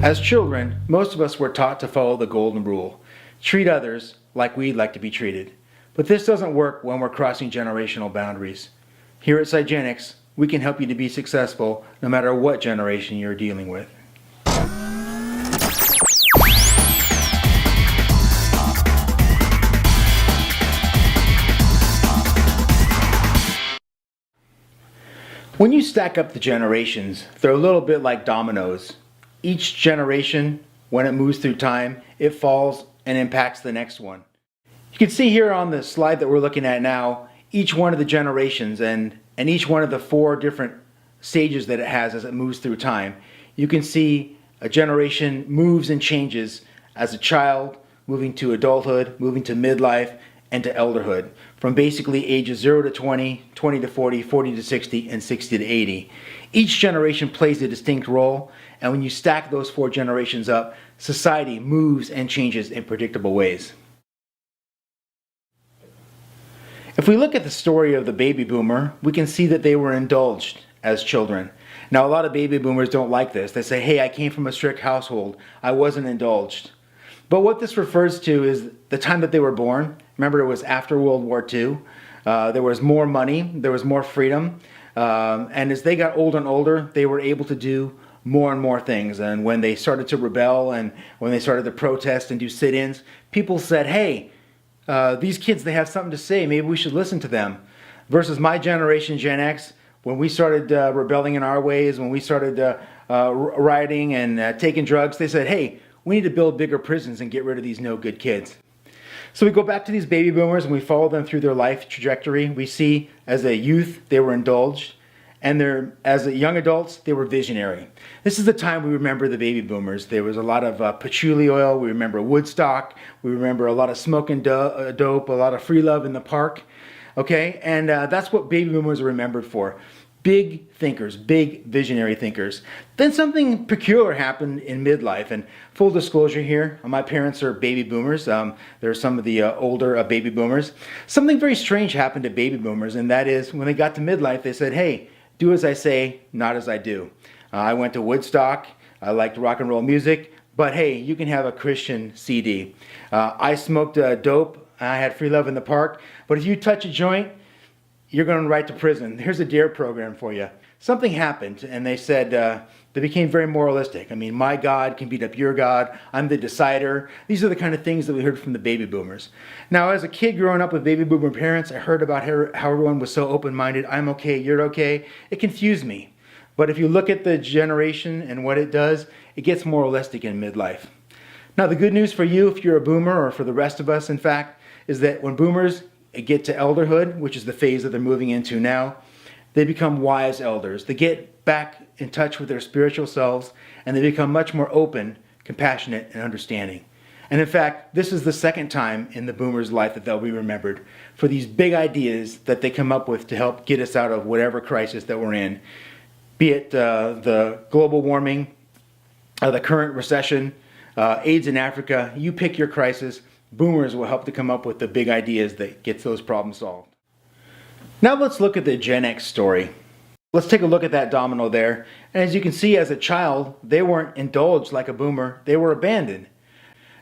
As children, most of us were taught to follow the golden rule. Treat others like we'd like to be treated. But this doesn't work when we're crossing generational boundaries. Here at Psygenx, we can help you to be successful no matter what generation you're dealing with. When you stack up the generations, they're a little bit like dominoes. Each generation, when it moves through time, it falls and impacts the next one. You can see here on the slide that we're looking at now, each one of the generations and each one of the 4 different stages that it has as it moves through time. You can see a generation moves and changes as a child, moving to adulthood, moving to midlife, and to elderhood, from basically ages 0 to 20, 20 to 40, 40 to 60, and 60 to 80. Each generation plays a distinct role, and when you stack those 4 generations up, society moves and changes in predictable ways. If we look at the story of the baby boomer, we can see that they were indulged as children. Now, a lot of baby boomers don't like this. They say, hey, I came from a strict household. I wasn't indulged. But what this refers to is the time that they were born. Remember, it was after World War II. There was more money. There was more freedom. And as they got older and older, they were able to do more and more things. And when they started to rebel and when they started to protest and do sit-ins, people said, hey, these kids, they have something to say. Maybe we should listen to them. Versus my generation, Gen X, when we started rebelling in our ways, when we started rioting and taking drugs, they said, hey, we need to build bigger prisons and get rid of these no good kids. So we go back to these baby boomers and we follow them through their life trajectory. We see as a youth, they were indulged. And as young adults, they were visionary. This is the time we remember the baby boomers. There was a lot of patchouli oil. We remember Woodstock. We remember a lot of smoking dope, a lot of free love in the park. Okay, and that's what baby boomers are remembered for. Big thinkers, big visionary thinkers. Then something peculiar happened in midlife. And full disclosure here, my parents are baby boomers. They're some of the older baby boomers. Something very strange happened to baby boomers, and that is when they got to midlife, they said, hey, do as I say, not as I do. I went to Woodstock. I liked rock and roll music. But hey, you can have a Christian CD. I smoked dope. I had free love in the park. But if you touch a joint, you're going right to prison. Here's a DARE program for you. Something happened, and they said they became very moralistic. I mean, my God can beat up your God. I'm the decider. These are the kind of things that we heard from the baby boomers. Now, as a kid growing up with baby boomer parents, I heard about how everyone was so open-minded. I'm okay, you're okay. It confused me. But if you look at the generation and what it does, it gets moralistic in midlife. Now, the good news for you, if you're a boomer, or for the rest of us, in fact, is that when boomers get to elderhood, which is the phase that they're moving into now, they become wise elders. They get back in touch with their spiritual selves, and they become much more open, compassionate, and understanding. And in fact, this is the second time in the boomer's life that they'll be remembered for these big ideas that they come up with to help get us out of whatever crisis that we're in, be it the global warming, the current recession, AIDS in Africa. You pick your crisis. Boomers will help to come up with the big ideas that gets those problems solved. Now let's look at the Gen X story. Let's take a look at that domino there. And as you can see, as a child, they weren't indulged like a boomer. They were abandoned.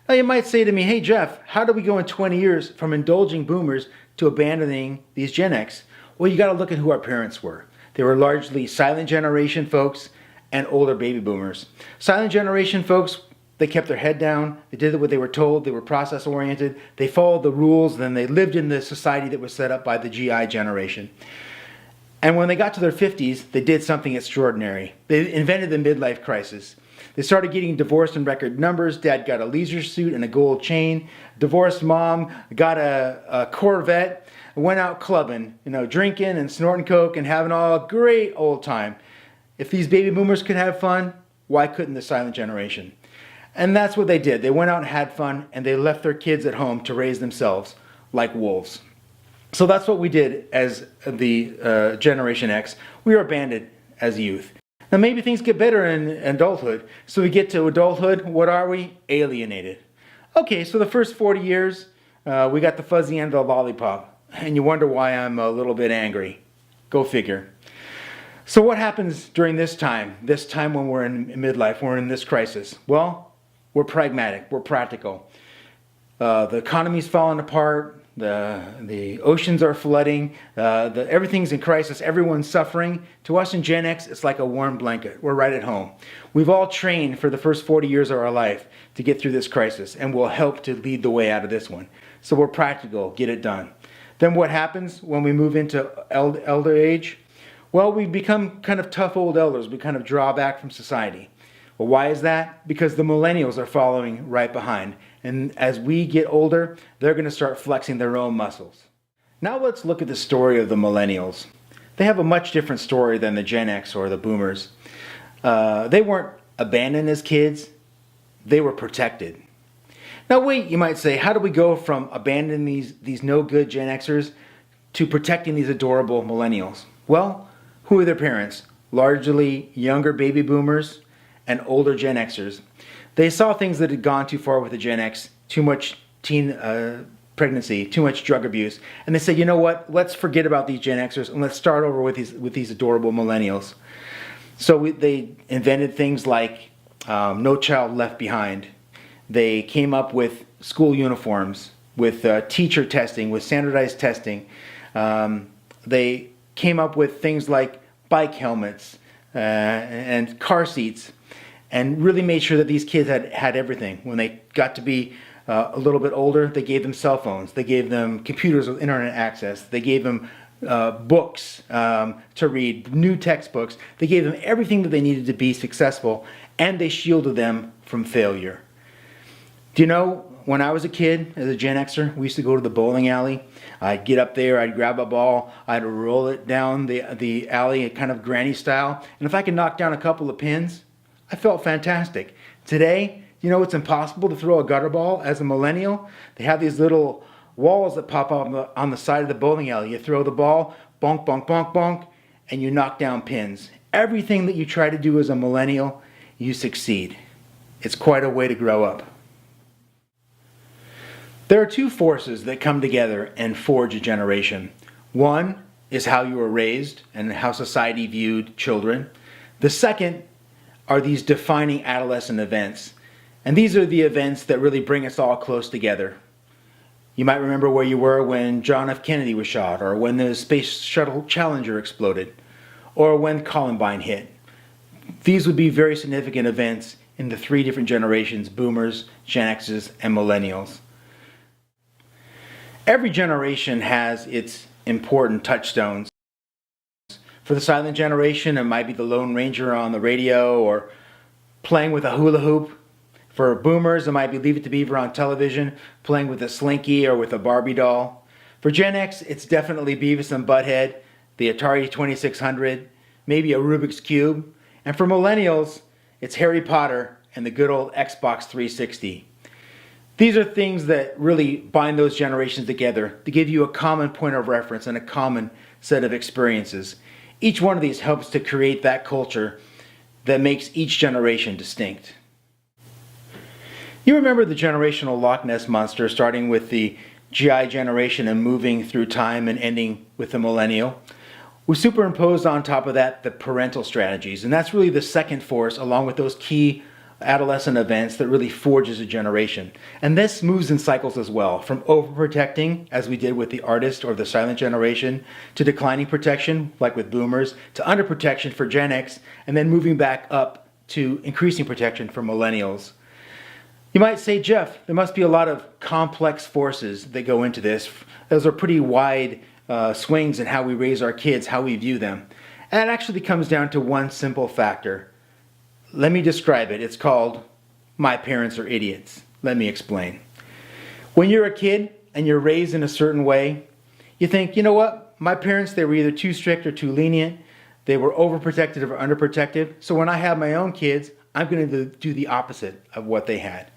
Now you might say to me, hey Jeff, how do we go in 20 years from indulging boomers to abandoning these Gen X? Well, you got to look at who our parents were. They were largely silent generation folks and older baby boomers. Silent generation folks, they kept their head down. They did what they were told. They were process-oriented. They followed the rules. Then they lived in the society that was set up by the GI generation. And when they got to their 50s, they did something extraordinary. They invented the midlife crisis. They started getting divorced in record numbers. Dad got a leisure suit and a gold chain. Divorced mom got a Corvette. Went out clubbing, drinking and snorting coke and having a great old time. If these baby boomers could have fun, why couldn't the silent generation? And that's what they did. They went out and had fun, and they left their kids at home to raise themselves like wolves. So that's what we did as the Generation X. We were abandoned as youth. Now maybe things get better in adulthood. So we get to adulthood, what are we? Alienated. Okay, so the first 40 years, we got the fuzzy end of the lollipop. And you wonder why I'm a little bit angry. Go figure. So what happens during this time when we're in midlife, we're in this crisis? Well, we're pragmatic, we're practical. The economy's falling apart, the oceans are flooding, everything's in crisis, everyone's suffering. To us in Gen X, it's like a warm blanket. We're right at home. We've all trained for the first 40 years of our life to get through this crisis, and we'll help to lead the way out of this one. So we're practical, get it done. Then what happens when we move into elder age? Well, we become kind of tough old elders. We kind of draw back from society. Well, why is that? Because the millennials are following right behind. And as we get older, they're going to start flexing their own muscles. Now let's look at the story of the millennials. They have a much different story than the Gen X or the boomers. They weren't abandoned as kids. They were protected. Now wait, you might say, how do we go from abandoning these no-good Gen Xers to protecting these adorable millennials? Well, who are their parents? Largely younger baby boomers and older Gen Xers. They saw things that had gone too far with the Gen X, too much teen pregnancy, too much drug abuse, and they said, you know what, let's forget about these Gen Xers and let's start over with these adorable millennials. So they invented things like No Child Left Behind. They came up with school uniforms, with teacher testing, with standardized testing. They came up with things like bike helmets and car seats, and really made sure that these kids had everything. When they got to be a little bit older, they gave them cell phones, they gave them computers with internet access, they gave them books to read, new textbooks. They gave them everything that they needed to be successful, and they shielded them from failure. Do you know, when I was a kid, as a Gen Xer, we used to go to the bowling alley. I'd get up there, I'd grab a ball, I'd roll it down the alley, kind of granny style, and if I could knock down a couple of pins, I felt fantastic. Today, you know, it's impossible to throw a gutter ball as a millennial. They have these little walls that pop up on the side of the bowling alley. You throw the ball, bonk, bonk, bonk, bonk, and you knock down pins. Everything that you try to do as a millennial, you succeed. It's quite a way to grow up. There are two forces that come together and forge a generation. One is how you were raised and how society viewed children. The second are these defining adolescent events. And these are the events that really bring us all close together. You might remember where you were when John F. Kennedy was shot, or when the Space Shuttle Challenger exploded, or when Columbine hit. These would be very significant events in the three different generations: boomers, Gen Xers, and millennials. Every generation has its important touchstones. For the silent generation, it might be the Lone Ranger on the radio or playing with a hula hoop. For boomers, it might be Leave It to Beaver on television, playing with a Slinky or with a Barbie doll. For Gen X, it's definitely Beavis and Butthead, the Atari 2600, maybe a Rubik's Cube. And for millennials, it's Harry Potter and the good old Xbox 360. These are things that really bind those generations together to give you a common point of reference and a common set of experiences. Each one of these helps to create that culture that makes each generation distinct. You remember the generational Loch Ness Monster, starting with the GI generation and moving through time and ending with the millennial. We superimposed on top of that the parental strategies, and that's really the second force, along with those key adolescent events, that really forges a generation. And this moves in cycles as well, from overprotecting, as we did with the artist or the silent generation, to declining protection, like with boomers, to underprotection for Gen X, and then moving back up to increasing protection for millennials. You might say, Jeff, there must be a lot of complex forces that go into this. Those are pretty wide swings in how we raise our kids, how we view them. And it actually comes down to one simple factor. Let me describe it. It's called "My parents are idiots." Let me explain. When you're a kid and you're raised in a certain way, you think, you know what? My parents, they were either too strict or too lenient. They were overprotective or underprotective. So when I have my own kids, I'm going to do the opposite of what they had.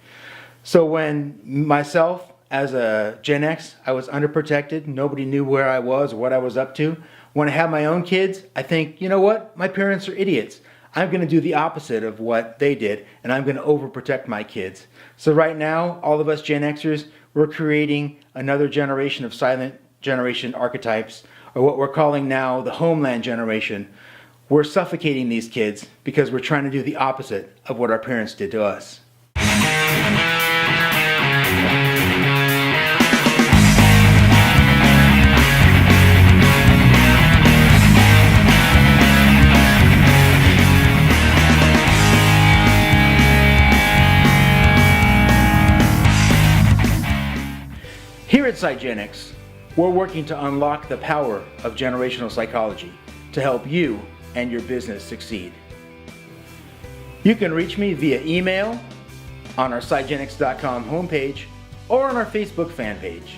So when myself, as a Gen X, I was underprotected, nobody knew where I was or what I was up to. When I have my own kids, I think, you know what? My parents are idiots. I'm going to do the opposite of what they did, and I'm going to overprotect my kids. So right now, all of us Gen Xers, we're creating another generation of silent generation archetypes, or what we're calling now the homeland generation, We're suffocating these kids because we're trying to do the opposite of what our parents did to us. Here at Psygenx, we're working to unlock the power of generational psychology to help you and your business succeed. You can reach me via email, on our Psygenx.com homepage, or on our Facebook fan page.